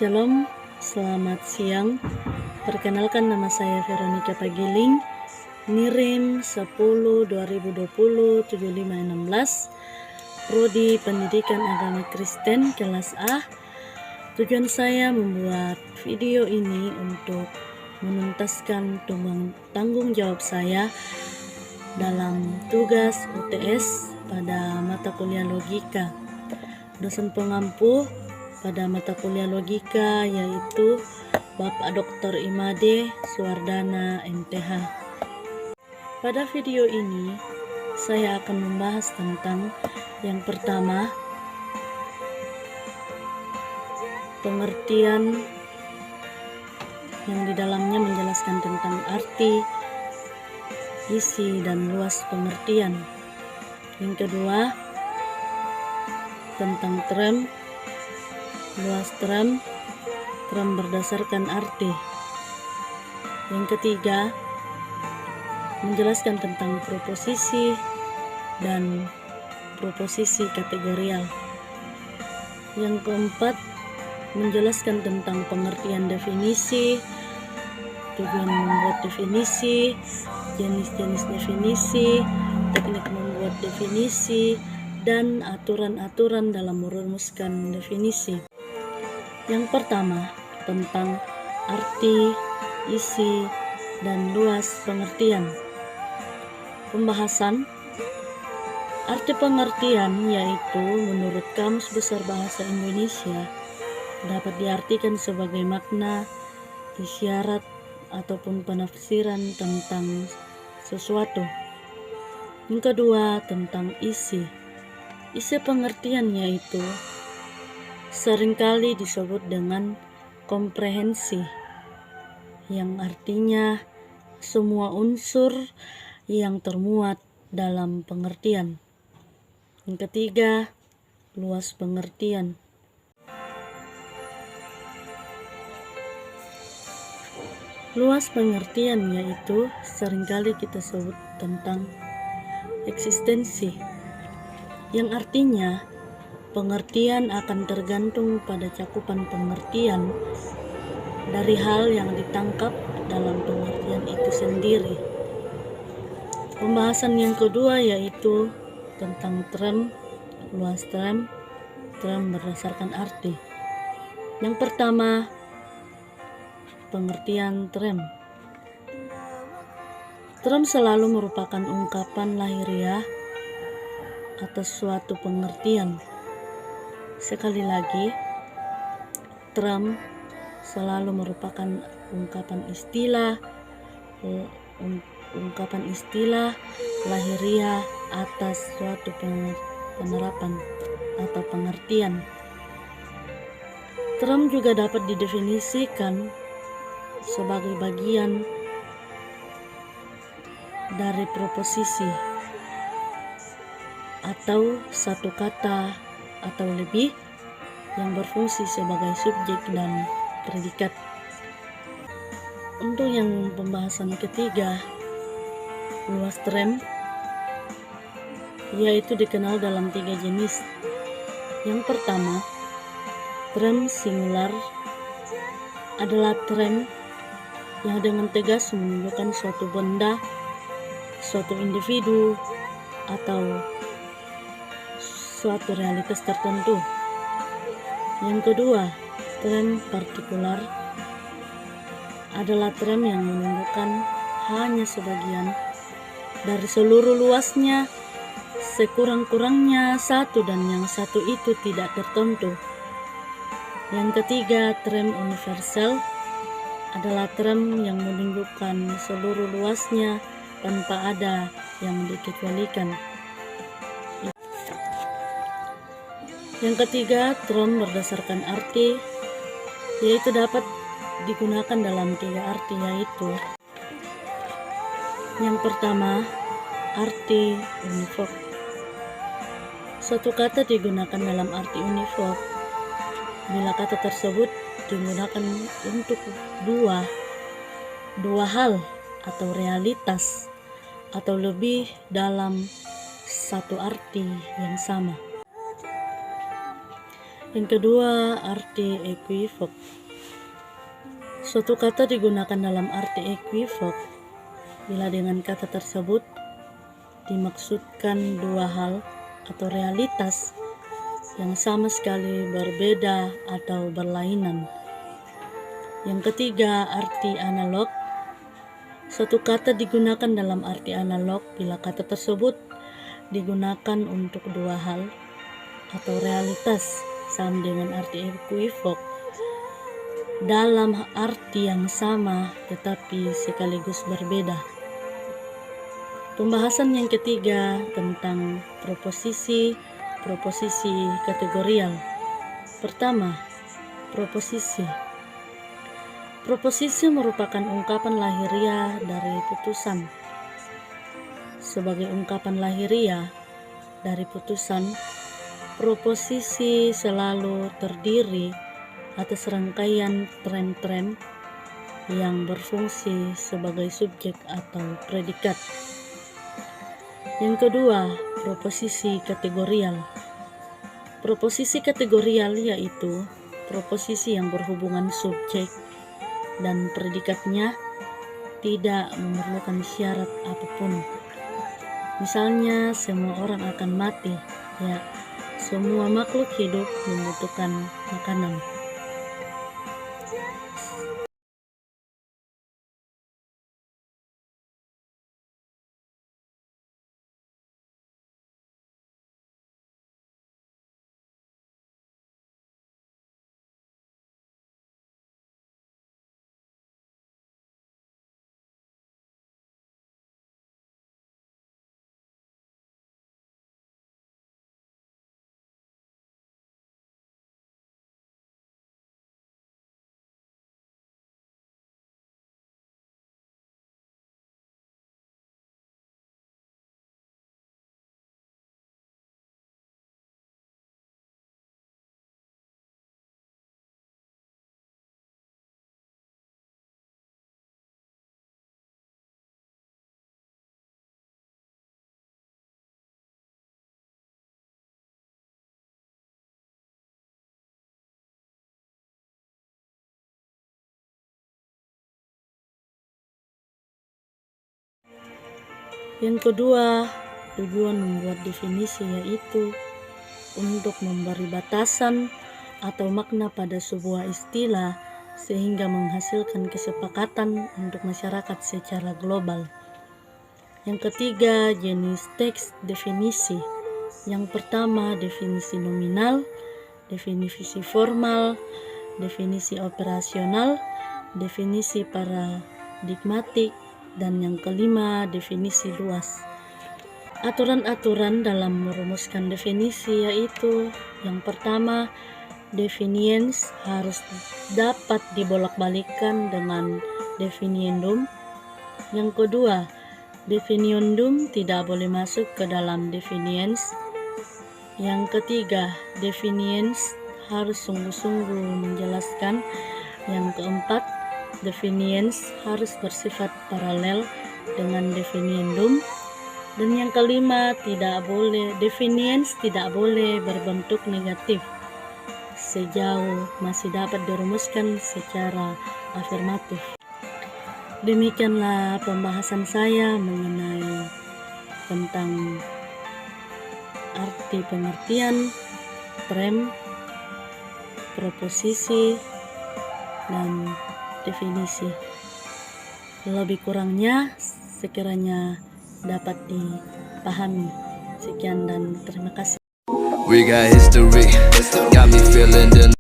Shalom, selamat siang. Perkenalkan, nama saya Veronica Pagiling, NIRIM 10/2020 7516, Prodi Pendidikan Agama Kristen kelas A. Tujuan saya membuat video ini untuk menuntaskan tanggung jawab saya dalam tugas UTS pada mata kuliah logika. Dosen pengampu pada mata kuliah logika yaitu Bapak Dr. Imade Suwardana MTH. Pada video ini saya akan membahas tentang yang pertama, pengertian yang di dalamnya menjelaskan tentang arti, isi, dan luas pengertian. Yang kedua, tentang term, luas term berdasarkan arti. Yang ketiga, menjelaskan tentang proposisi dan proposisi kategorial. Yang keempat, menjelaskan tentang pengertian definisi, tujuan membuat definisi, jenis-jenis definisi, teknik membuat definisi, dan aturan-aturan dalam merumuskan definisi. Yang pertama, tentang arti, isi, dan luas pengertian. Pembahasan arti pengertian yaitu menurut Kamus Besar Bahasa Indonesia dapat diartikan sebagai makna, isyarat, ataupun penafsiran tentang sesuatu. Yang kedua, tentang isi. Isi pengertian yaitu seringkali disebut dengan komprehensi, yang artinya semua unsur yang termuat dalam pengertian. Yang ketiga, luas pengertian. Luas pengertian yaitu seringkali kita sebut tentang eksistensi, yang artinya pengertian akan tergantung pada cakupan pengertian dari hal yang ditangkap dalam pengertian itu sendiri. Pembahasan yang kedua yaitu tentang term, luas term berdasarkan arti. Yang pertama, pengertian term. Term selalu merupakan ungkapan lahiriah atas suatu pengertian. Sekali lagi, term selalu merupakan ungkapan istilah lahiriah atas suatu penerapan atau pengertian. Term juga dapat didefinisikan sebagai bagian dari proposisi atau satu kata atau lebih yang berfungsi sebagai subjek dan predikat. Untuk yang pembahasan ketiga, luas term, yaitu dikenal dalam 3 jenis. Yang pertama, term singular adalah term yang dengan tegas menunjukkan suatu benda, suatu individu, atau suatu realitas tertentu. Yang kedua, term partikular adalah term yang menunjukkan hanya sebagian dari seluruh luasnya, sekurang-kurangnya satu, dan yang satu itu tidak tertentu. Yang ketiga, term universal adalah term yang menunjukkan seluruh luasnya tanpa ada yang dikecualikan. Yang ketiga, term berdasarkan arti, yaitu dapat digunakan dalam 3 arti, yaitu yang pertama, arti univok. Suatu kata digunakan dalam arti univok bila kata tersebut digunakan untuk dua hal atau realitas atau lebih dalam satu arti yang sama. Yang kedua, arti equivok. Suatu kata digunakan dalam arti equivok bila dengan kata tersebut dimaksudkan dua hal atau realitas yang sama sekali berbeda atau berlainan. Yang ketiga, arti analog. Suatu kata digunakan dalam arti analog bila kata tersebut digunakan untuk dua hal atau realitas sama dengan arti equivok dalam arti yang sama tetapi sekaligus berbeda. Pembahasan yang ketiga tentang proposisi kategorial. Pertama, proposisi. Proposisi merupakan ungkapan lahiriah dari putusan. Sebagai ungkapan lahiriah dari putusan, proposisi selalu terdiri atas rangkaian trem-trem yang berfungsi sebagai subjek atau predikat. Yang kedua, proposisi kategorial. Proposisi kategorial yaitu proposisi yang berhubungan subjek dan predikatnya tidak memerlukan syarat apapun. Misalnya, semua orang akan mati. Ya, semua makhluk hidup membutuhkan makanan. Yang kedua, tujuan membuat definisi yaitu untuk memberi batasan atau makna pada sebuah istilah sehingga menghasilkan kesepakatan untuk masyarakat secara global. Yang ketiga, jenis teks definisi. Yang pertama, definisi nominal, definisi formal, definisi operasional, definisi paradigmatik, dan yang kelima, definisi luas. Aturan-aturan dalam merumuskan definisi yaitu yang pertama, definiens harus dapat dibolak-balikkan dengan definiendum. Yang kedua, definiendum tidak boleh masuk ke dalam definiens. Yang ketiga, definiens harus sungguh-sungguh menjelaskan. Yang keempat, definiens harus bersifat paralel dengan definiendum. Dan yang kelima, definiens tidak boleh berbentuk negatif sejauh masih dapat dirumuskan secara afirmatif. Demikianlah pembahasan saya mengenai tentang arti pengertian trem, proposisi, dan definisi. Lebih kurangnya sekiranya dapat dipahami. Sekian dan terima kasih. We got history, got me feeling the